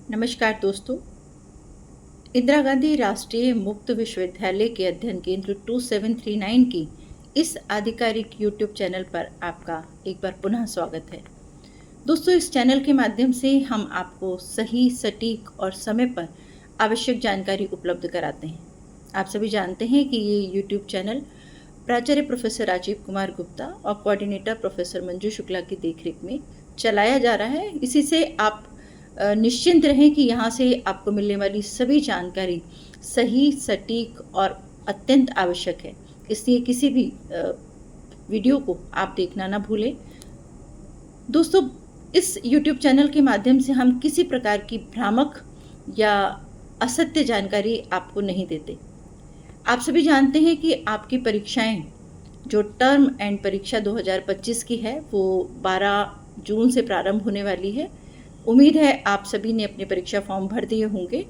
नमस्कार दोस्तों। इंदिरा गांधी राष्ट्रीय मुक्त विश्वविद्यालय के अध्ययन केंद्र 2739 की इस आधिकारिक यूट्यूब चैनल पर आपका एक बार पुनः स्वागत है। दोस्तों, इस चैनल के माध्यम से हम आपको सही, सटीक और समय पर आवश्यक जानकारी उपलब्ध कराते हैं। आप सभी जानते हैं कि ये यूट्यूब चैनल प्राचार्य प्रोफेसर राजीव कुमार गुप्ता और कोऑर्डिनेटर प्रोफेसर मंजू शुक्ला की देखरेख में चलाया जा रहा है। इसी से आप निश्चिंत रहें कि यहाँ से आपको मिलने वाली सभी जानकारी सही, सटीक और अत्यंत आवश्यक है। इसलिए किसी भी वीडियो को आप देखना ना भूलें। दोस्तों, इस YouTube चैनल के माध्यम से हम किसी प्रकार की भ्रामक या असत्य जानकारी आपको नहीं देते। आप सभी जानते हैं कि आपकी परीक्षाएं जो टर्म एंड परीक्षा 2025 की है वो 12 जून से प्रारंभ होने वाली है। उम्मीद है आप सभी ने अपने परीक्षा फॉर्म भर दिए होंगे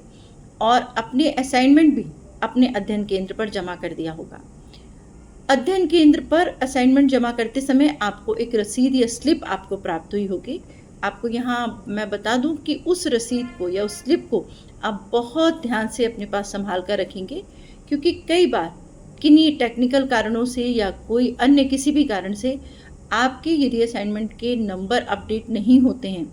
और अपने असाइनमेंट भी अपने अध्ययन केंद्र पर जमा कर दिया होगा। अध्ययन केंद्र पर असाइनमेंट जमा करते समय आपको एक रसीद या स्लिप आपको प्राप्त हुई होगी। आपको यहाँ मैं बता दूं कि उस रसीद को या उस स्लिप को आप बहुत ध्यान से अपने पास संभाल कर रखेंगे, क्योंकि कई बार किन्हीं टेक्निकल कारणों से या कोई अन्य किसी भी कारण से आपके यदि असाइनमेंट के नंबर अपडेट नहीं होते हैं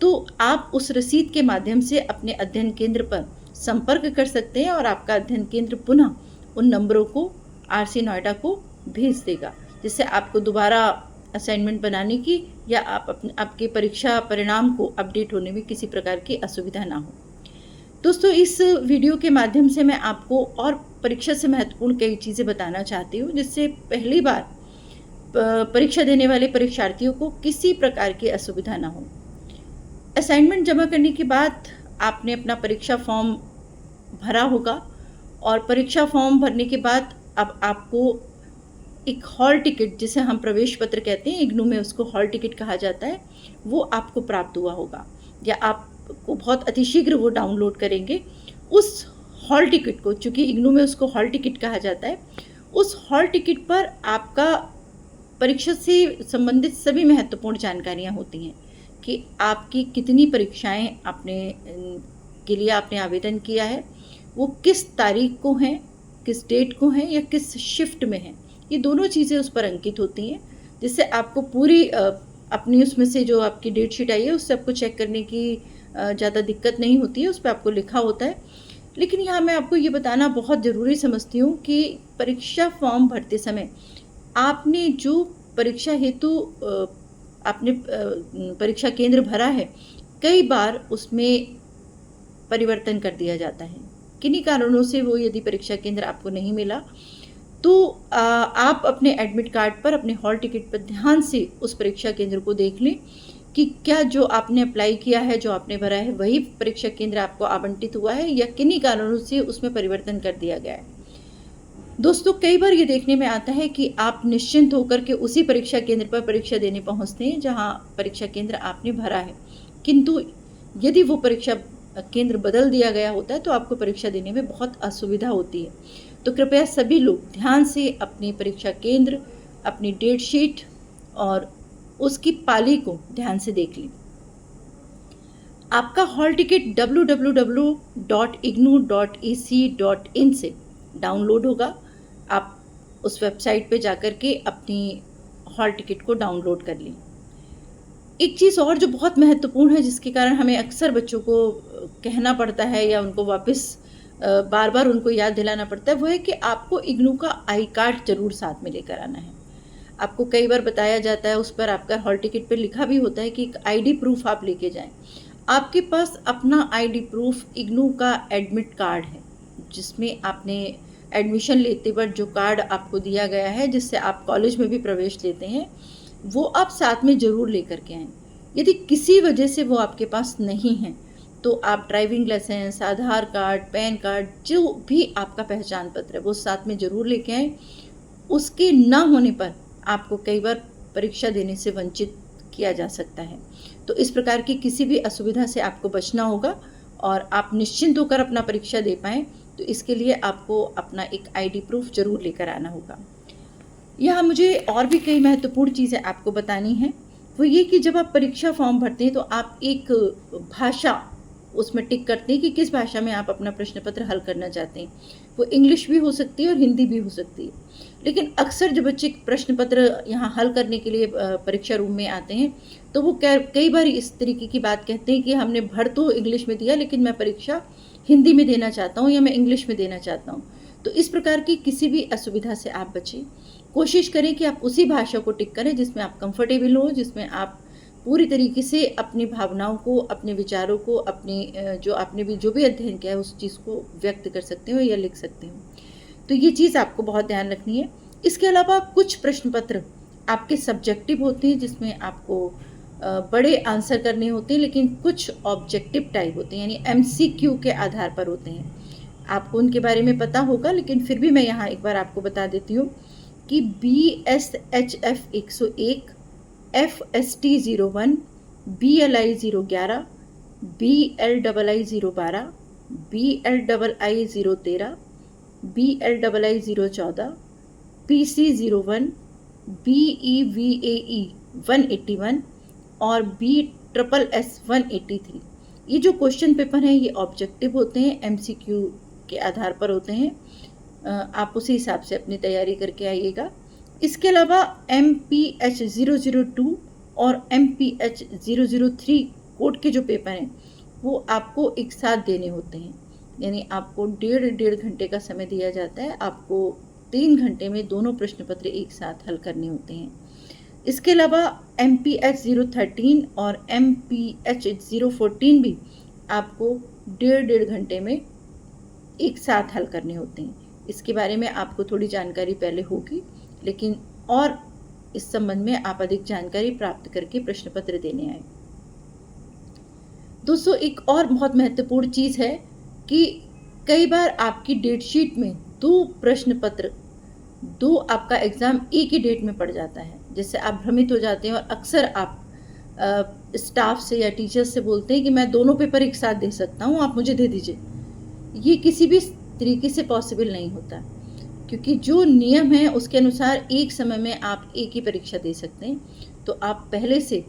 तो आप उस रसीद के माध्यम से अपने अध्ययन केंद्र पर संपर्क कर सकते हैं और आपका अध्ययन केंद्र पुनः उन नंबरों को आरसी नोएडा को भेज देगा, जिससे आपको दोबारा असाइनमेंट बनाने की या आपके परीक्षा परिणाम को अपडेट होने में किसी प्रकार की असुविधा ना हो। दोस्तों, इस वीडियो के माध्यम से मैं आपको और परीक्षा से महत्वपूर्ण कई चीज़ें बताना चाहती हूँ, जिससे पहली बार परीक्षा देने वाले परीक्षार्थियों को किसी प्रकार की असुविधा ना हो। असाइनमेंट जमा करने के बाद आपने अपना परीक्षा फॉर्म भरा होगा और परीक्षा फॉर्म भरने के बाद अब आपको एक हॉल टिकट, जिसे हम प्रवेश पत्र कहते हैं, इग्नू में उसको हॉल टिकट कहा जाता है, वो आपको प्राप्त हुआ होगा या आपको बहुत अतिशीघ्र वो डाउनलोड करेंगे। उस हॉल टिकट को, चूँकि इग्नू में उसको हॉल टिकट कहा जाता है, उस हॉल टिकट पर आपका परीक्षा से संबंधित सभी महत्वपूर्ण जानकारियाँ होती हैं कि आपकी कितनी परीक्षाएं के लिए आपने आवेदन किया है, वो किस तारीख को हैं, किस डेट को हैं या किस शिफ्ट में हैं। ये दोनों चीज़ें उस पर अंकित होती हैं, जिससे आपको पूरी अपनी उसमें से जो आपकी डेट शीट आई है उससे आपको चेक करने की ज़्यादा दिक्कत नहीं होती है। उस पर आपको लिखा होता है। लेकिन यहाँ मैं आपको ये बताना बहुत ज़रूरी समझती हूँ कि परीक्षा फॉर्म भरते समय आपने जो परीक्षा हेतु आपने परीक्षा केंद्र भरा है, कई बार उसमें परिवर्तन कर दिया जाता है। किन्हीं कारणों से वो यदि परीक्षा केंद्र आपको नहीं मिला तो आप अपने एडमिट कार्ड पर, अपने हॉल टिकट पर ध्यान से उस परीक्षा केंद्र को देख लें कि क्या जो आपने अप्लाई किया है, जो आपने भरा है, वही परीक्षा केंद्र आपको आवंटित हुआ है या किन्हीं कारणों से उसमें परिवर्तन कर दिया गया है। दोस्तों, कई बार ये देखने में आता है कि आप निश्चिंत होकर के उसी परीक्षा केंद्र पर परीक्षा देने पहुंचते हैं जहां परीक्षा केंद्र आपने भरा है, किंतु यदि वो परीक्षा केंद्र बदल दिया गया होता है तो आपको परीक्षा देने में बहुत असुविधा होती है। तो कृपया सभी लोग ध्यान से अपनी परीक्षा केंद्र, अपनी डेट शीट और उसकी पाली को ध्यान से देख लें। आपका हॉल टिकट www.ignu.ac.in से डाउनलोड होगा। आप उस वेबसाइट पे जाकर के अपनी हॉल टिकट को डाउनलोड कर लें। एक चीज़ और जो बहुत महत्वपूर्ण है, जिसके कारण हमें अक्सर बच्चों को कहना पड़ता है या उनको वापस बार बार उनको याद दिलाना पड़ता है, वो है कि आपको इग्नू का आई कार्ड जरूर साथ में लेकर आना है। आपको कई बार बताया जाता है, उस पर आपका हॉल टिकट पर लिखा भी होता है कि एक आईडी प्रूफ आप लेके जाएं। आपके पास अपना आईडी प्रूफ इग्नू का एडमिट कार्ड है, जिसमें आपने एडमिशन लेते वक्त जो कार्ड आपको दिया गया है, जिससे आप कॉलेज में भी प्रवेश लेते हैं, वो आप साथ में ज़रूर लेकर के आएँ। यदि किसी वजह से वो आपके पास नहीं है तो आप ड्राइविंग लाइसेंस, आधार कार्ड, पैन कार्ड, जो भी आपका पहचान पत्र है, वो साथ में ज़रूर लेके आएँ। उसके ना होने पर आपको कई बार परीक्षा देने से वंचित किया जा सकता है। तो इस प्रकार की किसी भी असुविधा से आपको बचना होगा और आप निश्चिंत होकर अपना परीक्षा दे पाएँ, तो इसके लिए आपको अपना एक आईडी प्रूफ जरूर लेकर आना होगा। यहाँ मुझे और भी कई महत्वपूर्ण चीज़ें आपको बतानी हैं। वो ये कि जब आप परीक्षा फॉर्म भरते हैं तो आप एक भाषा उसमें टिक करते हैं कि किस भाषा में आप अपना प्रश्न पत्र हल करना चाहते हैं। वो इंग्लिश भी हो सकती है और हिंदी भी हो सकती है। लेकिन अक्सर जो बच्चे प्रश्न पत्र यहाँ हल करने के लिए परीक्षा रूम में आते हैं, तो वो कई बार इस तरीके की बात कहते हैं कि हमने भर तो इंग्लिश में दिया, लेकिन मैं परीक्षा हिंदी में देना चाहता हूँ या मैं इंग्लिश में देना चाहता हूँ। तो इस प्रकार की किसी भी असुविधा से आप बचें। कोशिश करें कि आप उसी भाषा को टिक करें जिसमें आप कंफर्टेबल हो, जिसमें आप पूरी तरीके से अपनी भावनाओं को, अपने विचारों को, अपने जो भी अध्ययन किया है उस चीज़ को व्यक्त कर सकते हो या लिख सकते हो। तो ये चीज़ आपको बहुत ध्यान रखनी है। इसके अलावा कुछ प्रश्न पत्र आपके सब्जेक्टिव होते हैं जिसमें आपको बड़े आंसर करने होते हैं, लेकिन कुछ ऑब्जेक्टिव टाइप होते हैं, यानी MCQ के आधार पर होते हैं। आपको उनके बारे में पता होगा, लेकिन फिर भी मैं यहाँ एक बार आपको बता देती हूँ कि BSHF 101, FST 01, BLI 011, BLII 012, BLII 013, BLII 014, PC 01, BEVAE 181 और BSSS 183। ये जो क्वेश्चन पेपर हैं ये ऑब्जेक्टिव होते हैं, MCQ के आधार पर होते हैं। आप उसी हिसाब से अपनी तैयारी करके आइएगा। इसके अलावा MPH 002 और MPH 003 कोड के जो पेपर हैं वो आपको एक साथ देने होते हैं, यानी आपको डेढ़ घंटे का समय दिया जाता है। आपको 3 घंटे में दोनों प्रश्न पत्र एक साथ हल करने होते हैं। इसके अलावा MPH 013 और MPH 014 भी आपको डेढ़ घंटे में एक साथ हल करने होते हैं। इसके बारे में आपको थोड़ी जानकारी पहले होगी, लेकिन और इस संबंध में आप अधिक जानकारी प्राप्त करके प्रश्न पत्र देने आए। दोस्तों, एक और बहुत महत्वपूर्ण चीज़ है कि कई बार आपकी डेट शीट में 2 प्रश्न पत्र, 2 आपका एग्ज़ाम एक ही डेट में पड़ जाता है, जिससे आप भ्रमित हो जाते हैं और अक्सर आप स्टाफ से या टीचर्स से बोलते हैं कि मैं दोनों पेपर एक साथ दे सकता हूँ, आप मुझे दे दीजिए। ये किसी भी तरीके से पॉसिबल नहीं होता, क्योंकि जो नियम है उसके अनुसार एक समय में आप एक ही परीक्षा दे सकते हैं। तो आप पहले से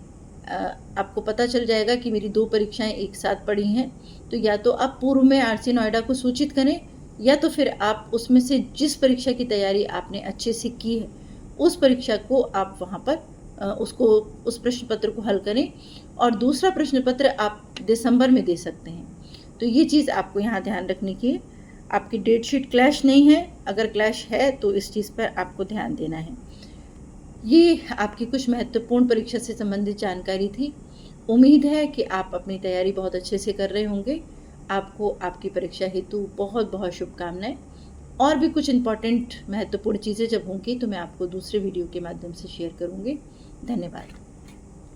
आपको पता चल जाएगा कि मेरी 2 परीक्षाएं एक साथ पड़ी हैं, तो या तो आप पूर्व में RC नोएडा को सूचित करें, या तो फिर आप उसमें से जिस परीक्षा की तैयारी आपने अच्छे से की है उस परीक्षा को आप वहाँ पर उस प्रश्न पत्र को हल करें, और दूसरा प्रश्न पत्र आप दिसंबर में दे सकते हैं। तो ये चीज़ आपको यहाँ ध्यान रखने की है। आपकी डेट शीट क्लैश नहीं है, अगर क्लैश है तो इस चीज़ पर आपको ध्यान देना है। ये आपकी कुछ महत्वपूर्ण परीक्षा से संबंधित जानकारी थी। उम्मीद है कि आप अपनी तैयारी बहुत अच्छे से कर रहे होंगे। आपको आपकी परीक्षा हेतु बहुत बहुत शुभकामनाएं। और भी कुछ इम्पॉर्टेंट महत्वपूर्ण चीज़ें जब होंगी तो मैं आपको दूसरे वीडियो के माध्यम से शेयर करूँगी। धन्यवाद।